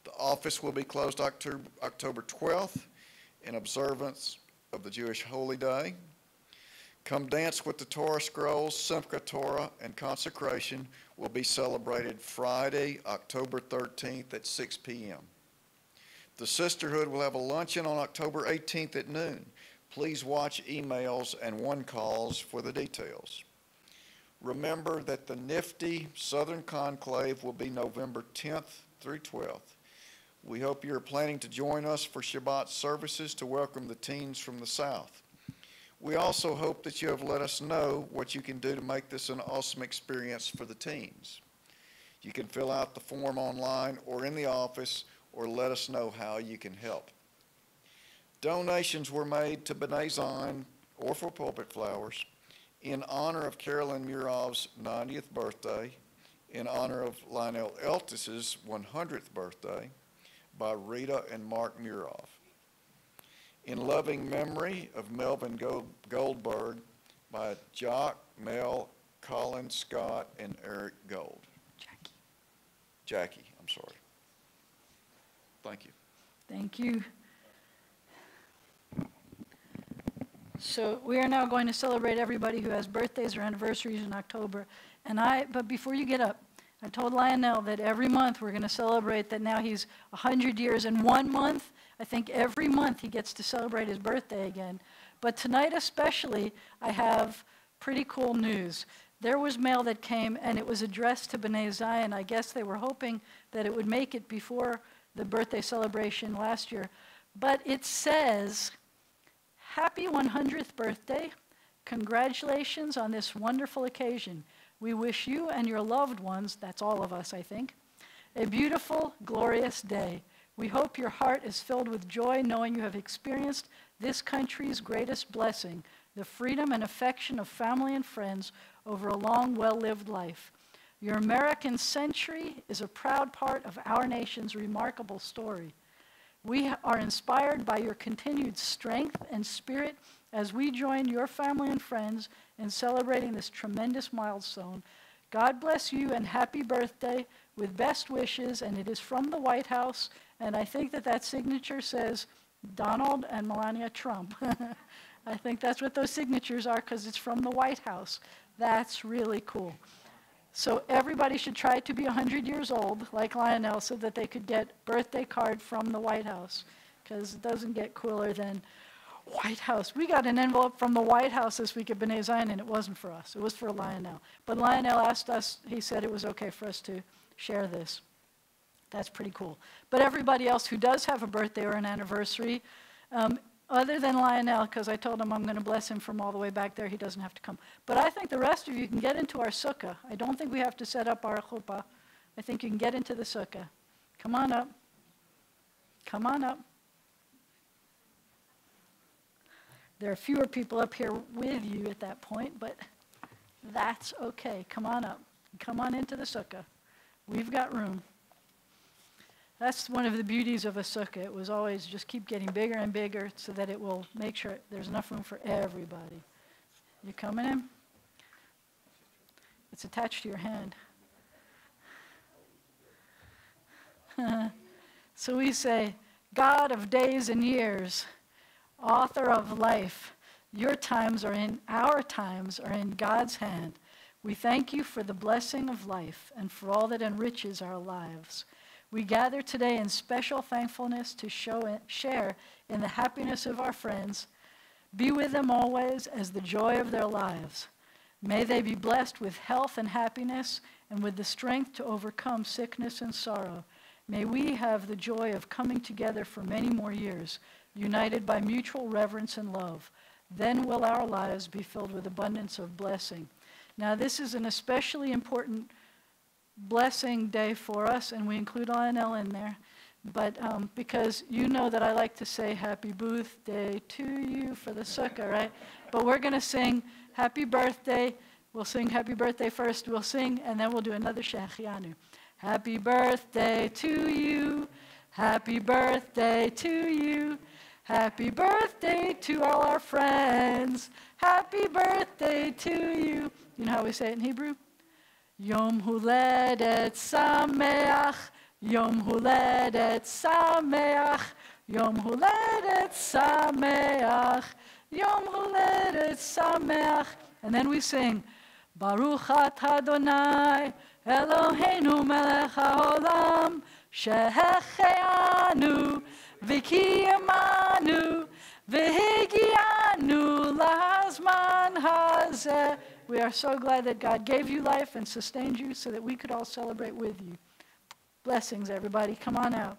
The office will be closed October 12th in observance of the Jewish holy day. Come dance with the Torah scrolls, Simcha Torah, and consecration will be celebrated Friday, October 13th at 6 p.m. The Sisterhood will have a luncheon on October 18th at noon. Please watch emails and one-calls for the details. Remember that the nifty Southern Conclave will be November 10th through 12th. We hope you're planning to join us for Shabbat services to welcome the teens from the South. We also hope that you have let us know what you can do to make this an awesome experience for the teens. You can fill out the form online or in the office, or let us know how you can help. Donations were made to B'nai Zion or for Pulpit Flowers in honor of Carolyn Murov's 90th birthday, in honor of Lionel Eltis's 100th birthday by Rita and Mark Murov. In loving memory of Melvin Goldberg by Jock, Mel, Colin, Scott, and Eric Gold. Jackie, I'm sorry. Thank you. Thank you. So we are now going to celebrate everybody who has birthdays or anniversaries in October. But before you get up, I told Lionel that every month we're going to celebrate that now he's 100 years in 1 month. I think every month he gets to celebrate his birthday again. But tonight especially, I have pretty cool news. There was mail that came, and it was addressed to B'nai Zion. I guess they were hoping that it would make it before the birthday celebration last year. But it says, "Happy 100th birthday. Congratulations on this wonderful occasion. We wish you and your loved ones," that's all of us, I think, "a beautiful, glorious day. We hope your heart is filled with joy knowing you have experienced this country's greatest blessing, the freedom and affection of family and friends over a long, well-lived life. Your American century is a proud part of our nation's remarkable story. We are inspired by your continued strength and spirit as we join your family and friends in celebrating this tremendous milestone. God bless you and happy birthday with best wishes, and it is from the White House, and I think that signature says Donald and Melania Trump. I think that's what those signatures are because it's from the White House. That's really cool. So everybody should try to be 100 years old, like Lionel, so that they could get birthday card from the White House, because it doesn't get cooler than White House. We got an envelope from the White House this week at B'nai Zion, and it wasn't for us. It was for Lionel. But Lionel asked us, he said it was okay for us to share this. That's pretty cool. But everybody else who does have a birthday or an anniversary, other than Lionel, because I told him I'm going to bless him from all the way back there, he doesn't have to come. But I think the rest of you can get into our sukkah. I don't think we have to set up our chuppah. I think you can get into the sukkah. Come on up. Come on up. There are fewer people up here with you at that point, but that's okay. Come on up. Come on into the sukkah. We've got room. That's one of the beauties of a sukkah. It was always just keep getting bigger and bigger so that it will make sure there's enough room for everybody. You coming in? It's attached to your hand. So we say, God of days and years, author of life, your times are in, our times are in God's hand. We thank you for the blessing of life and for all that enriches our lives. We gather today in special thankfulness to share in the happiness of our friends. Be with them always as the joy of their lives. May they be blessed with health and happiness and with the strength to overcome sickness and sorrow. May we have the joy of coming together for many more years, united by mutual reverence and love. Then will our lives be filled with abundance of blessing. Now, this is an especially important blessing day for us, and we include Lionel in there, but because you know that I like to say happy birthday to you for the sukkah, right? But we're going to sing happy birthday. We'll sing happy birthday first. We'll sing, and then we'll do another Shechianu. Happy birthday to you. Happy birthday to you. Happy birthday to all our friends. Happy birthday to you. You know how we say it in Hebrew? Yom Huledet Sameach, Yom Huledet Sameach, Yom Huledet Sameach, Yom Huledet Sameach. And then we sing, Baruch Atah Adonai, Eloheinu melech haolam, shehecheanu, v'kiyamanu, v'higianu lahazman hazeh. We are so glad that God gave you life and sustained you so that we could all celebrate with you. Blessings, everybody. Come on out.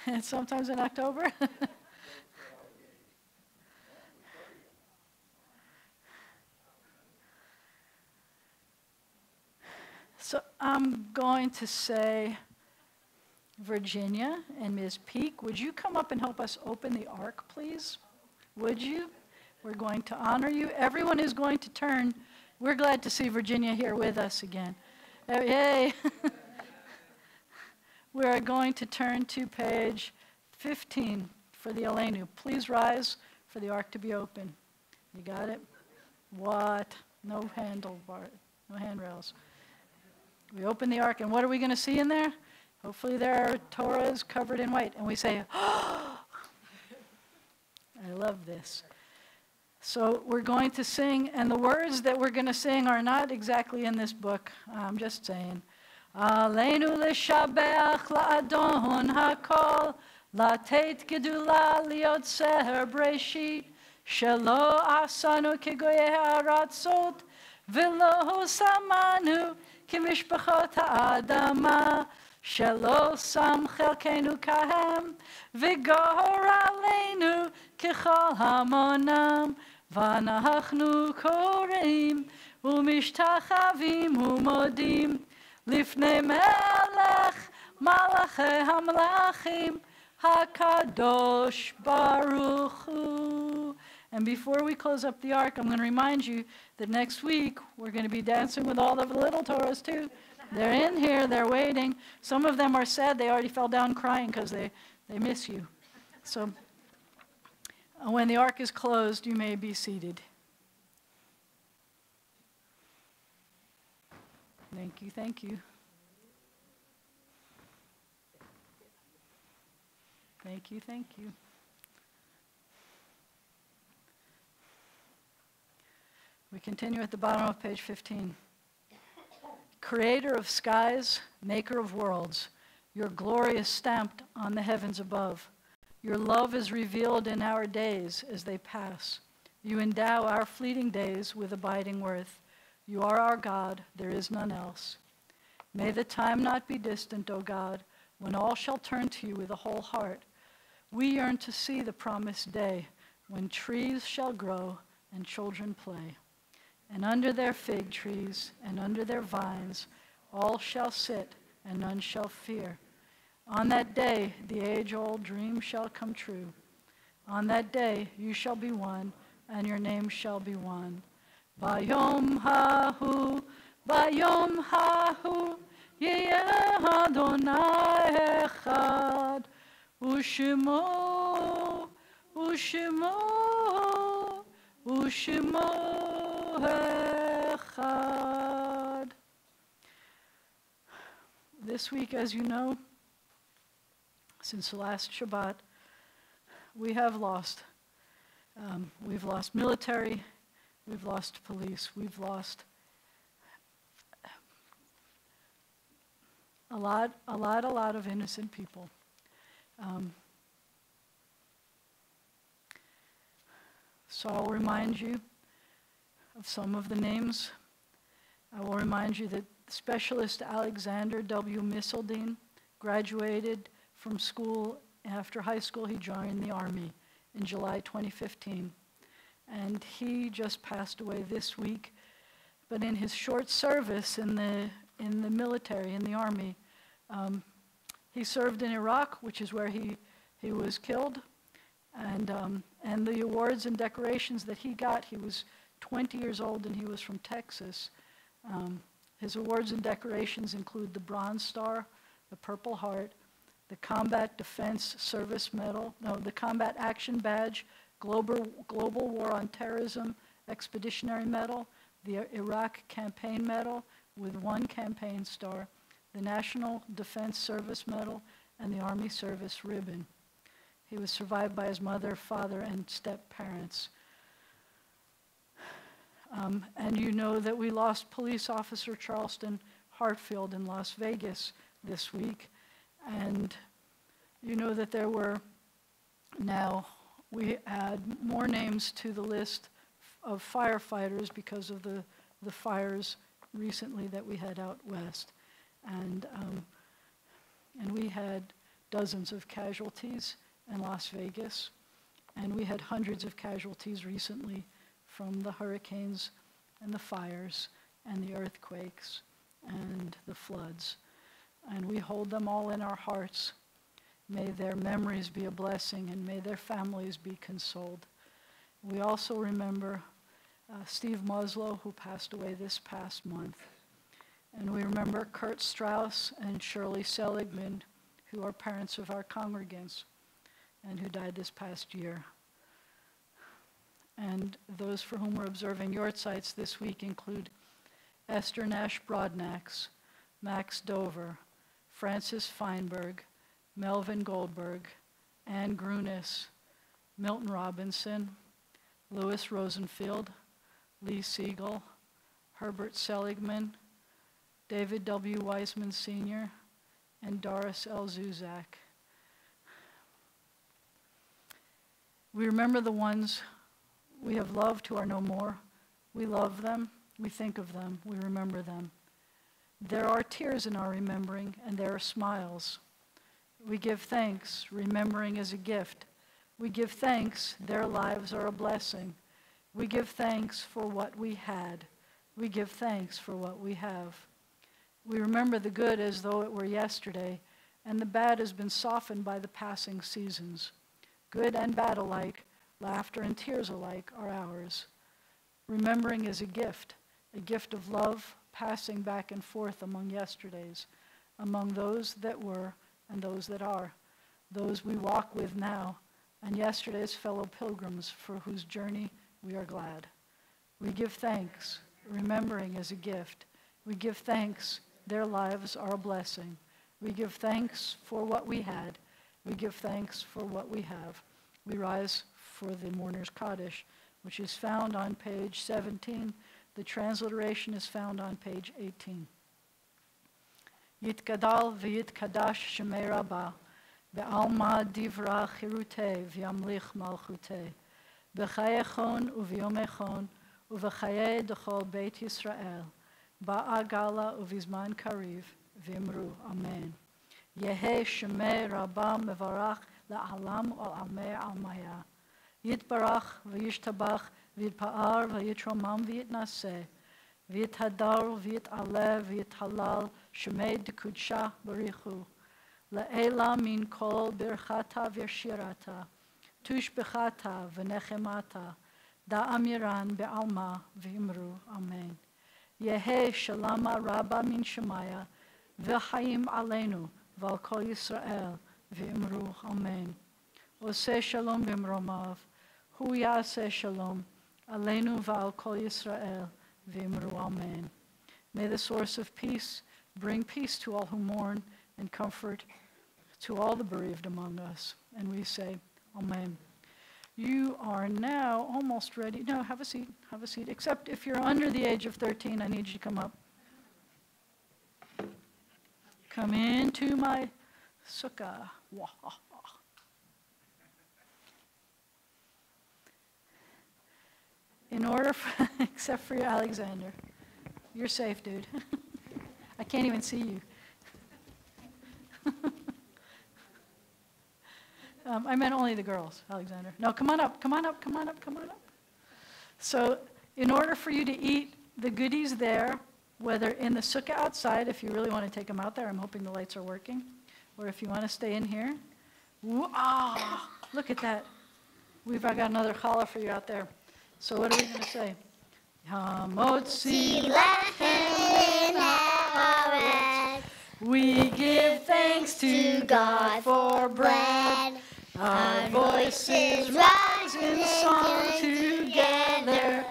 And sometimes in October. So I'm going to say, Virginia and Ms. Peak, would you come up and help us open the ark, please? Would you? We're going to honor you. Everyone is going to turn. We're glad to see Virginia here with us again. Yay. We are going to turn to page 15 for the Elenu. Please rise for the ark to be open. You got it? What? No handlebar, no handrails. We open the ark, and what are we going to see in there? Hopefully there are Torahs covered in white. And we say, oh! I love this. So we're going to sing, and the words that we're going to sing are not exactly in this book. I'm just saying. Aleinu l'shabeach la'adon hakol, latet gedula liotzer breshit, shelo asanu kegoye ha'aratzot, v'lo samanu kimishpachot ha'adama, shelo sam chelkenu kahem, v'gor aleinu kechol hamonam, v'anachnu koreim, ומשתחווים ומודים לפני מלך מלכי המלכים HaKadosh Baruch Hu. And before we close up the ark, I'm going to remind you that next week we're going to be dancing with all the little Torahs too. They're in here, they're waiting. Some of them are sad, they already fell down crying because they miss you. So when the ark is closed, you may be seated. Thank you, thank you. Thank you, thank you. We continue at the bottom of page 15. Creator of skies, maker of worlds, your glory is stamped on the heavens above. Your love is revealed in our days as they pass. You endow our fleeting days with abiding worth. You are our God, there is none else. May the time not be distant, O God, when all shall turn to you with a whole heart. We yearn to see the promised day, when trees shall grow and children play. And under their fig trees and under their vines, all shall sit and none shall fear. On that day, the age-old dream shall come true. On that day, you shall be one, and your name shall be one. Bayom hahu, yeh Adonai echad, u'shemo echad. This week, as you know, since the last Shabbat, we have lost. We've lost military, we've lost police, we've lost a lot of innocent people. So I'll remind you of some of the names. I will remind you that Specialist Alexander W. Misseldine graduated from school. After high school, he joined the Army in July 2015. And he just passed away this week. But in his short service in the military, in the Army, he served in Iraq, which is where he was killed. And the awards and decorations that he got, he was 20 years old and he was from Texas. His awards and decorations include the Bronze Star, the Purple Heart, the Combat Defense Service Medal, the Combat Action Badge, Global War on Terrorism Expeditionary Medal, the Iraq Campaign Medal with 1 campaign star, the National Defense Service Medal, and the Army Service Ribbon. He was survived by his mother, father, and step-parents. And you know that we lost police officer Charleston Hartfield in Las Vegas this week. And you know that we add more names to the list of firefighters because of the fires recently that we had out west. And we had dozens of casualties in Las Vegas, and we had hundreds of casualties recently from the hurricanes and the fires and the earthquakes and the floods. And we hold them all in our hearts. May their memories be a blessing, and may their families be consoled. We also remember Steve Muslow, who passed away this past month. And we remember Kurt Strauss and Shirley Seligman, who are parents of our congregants and who died this past year. And those for whom we're observing Yortzites this week include Esther Nash Broadnax, Max Dover, Francis Feinberg, Melvin Goldberg, Ann Grunis, Milton Robinson, Louis Rosenfield, Lee Siegel, Herbert Seligman, David W. Weisman Sr., and Doris L. Zuzak. We remember the ones we have loved who are no more. We love them, we think of them, we remember them. There are tears in our remembering, and there are smiles. We give thanks, remembering is a gift. We give thanks, their lives are a blessing. We give thanks for what we had. We give thanks for what we have. We remember the good as though it were yesterday, and the bad has been softened by the passing seasons. Good and bad alike, laughter and tears alike are ours. Remembering is a gift of love passing back and forth among yesterdays, among those that were and those that are, those we walk with now, and yesterday's fellow pilgrims for whose journey we are glad. We give thanks. Remembering is a gift. We give thanks. Their lives are a blessing. We give thanks for what we had. We give thanks for what we have. We rise for the mourner's Kaddish, which is found on page 17. The transliteration is found on page 18. Yitgadal v'yitkadash shemei Rabbah, be'alma divra chirutei v'yamlich malchutei, b'chayechon u'v'yomechon u'v'chayei d'chol Beit Yisrael, ba'agala u'vizman kariv v'imru amen. Yehe shemei Rabbah mevarach la'alam ol'amei almaya, yitbarach v'yishtabach v'yitpa'ar v'yitromam v'yitnaseh, v'yithadar v'yit'aleh v'yithalal shemei d'kudsha barichu, la'ela min kol birchata v'shirata, tushbechata v'nechemata, da'amiran be'alma v'imru amen. Yehe shalama rabba min shemaya, v'chaim aleinu v'al kol Yisrael v'imru amen. Oseh shalom b'mromav, hu yaseh shalom, aleinu v'al kol Yisrael v'imru amen. May the source of peace bring peace to all who mourn and comfort to all the bereaved among us. And we say, amen. You are now almost ready. No, have a seat, Except if you're under the age of 13, I need you to come up. Come into my sukkah. In order for, except for your Alexander. You're safe, dude. I can't even see you. I meant only the girls, Alexander. No, come on up. So in order for you to eat the goodies there, whether in the sukkah outside, if you really want to take them out there, I'm hoping the lights are working, or if you want to stay in here. Look at that. We've got another challah for you out there. So what are we going to say? Hamotzi lechem haaretz. We give thanks to God for bread. Our voices rise in song together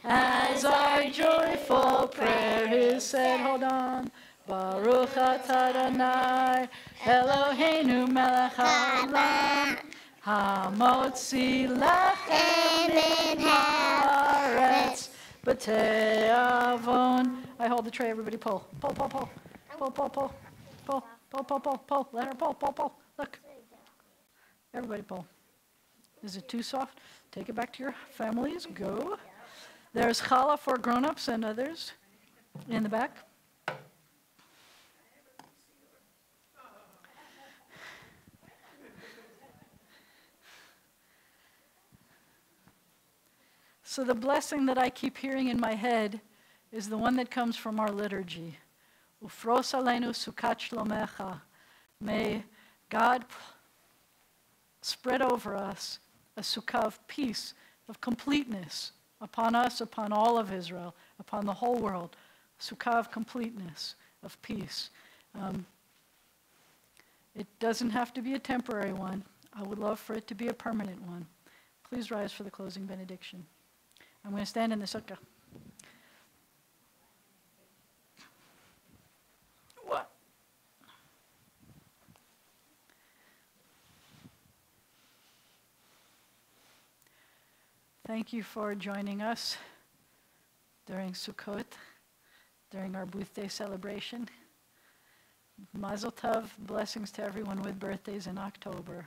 as our joyful prayer is said. Hold on. Baruch atah Adonai Eloheinu melech haolam hamotzi lachem min haaretz b'tei avon. I hold the tray. Everybody pull. Pull. Let her pull. Look. Everybody pull. Is it too soft? Take it back to your families. Go. There's challah for grown-ups and others in the back. So the blessing that I keep hearing in my head is the one that comes from our liturgy. Ufros aleinu sukat shlomecha. May God spread over us a sukkah of peace, of completeness, upon us, upon all of Israel, upon the whole world. Sukkah of completeness, of peace. It doesn't have to be a temporary one. I would love for it to be a permanent one. Please rise for the closing benediction. I'm going to stand in the sukkah. What? Thank you for joining us during Sukkot, during our birthday celebration. Mazel tov, blessings to everyone with birthdays in October.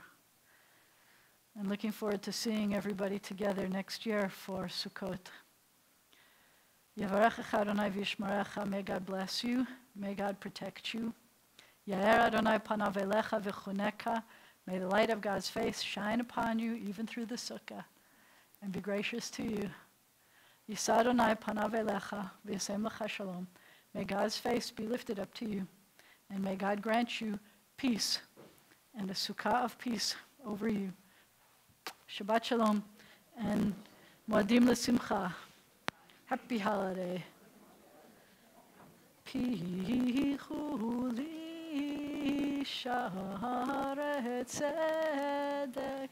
I'm looking forward to seeing everybody together next year for Sukkot. Yevarechecha Adonai v'yishmerecha. May God bless you. May God protect you. Yair Adonai panav elecha v'chuneka. May the light of God's face shine upon you even through the sukkah and be gracious to you. Yisa Adonai panav elecha v'yasem lecha shalom. May God's face be lifted up to you, and may God grant you peace and a sukkah of peace over you. Shabbat shalom and moadim l'simcha. Happy holiday. Pichu li sharet tzedek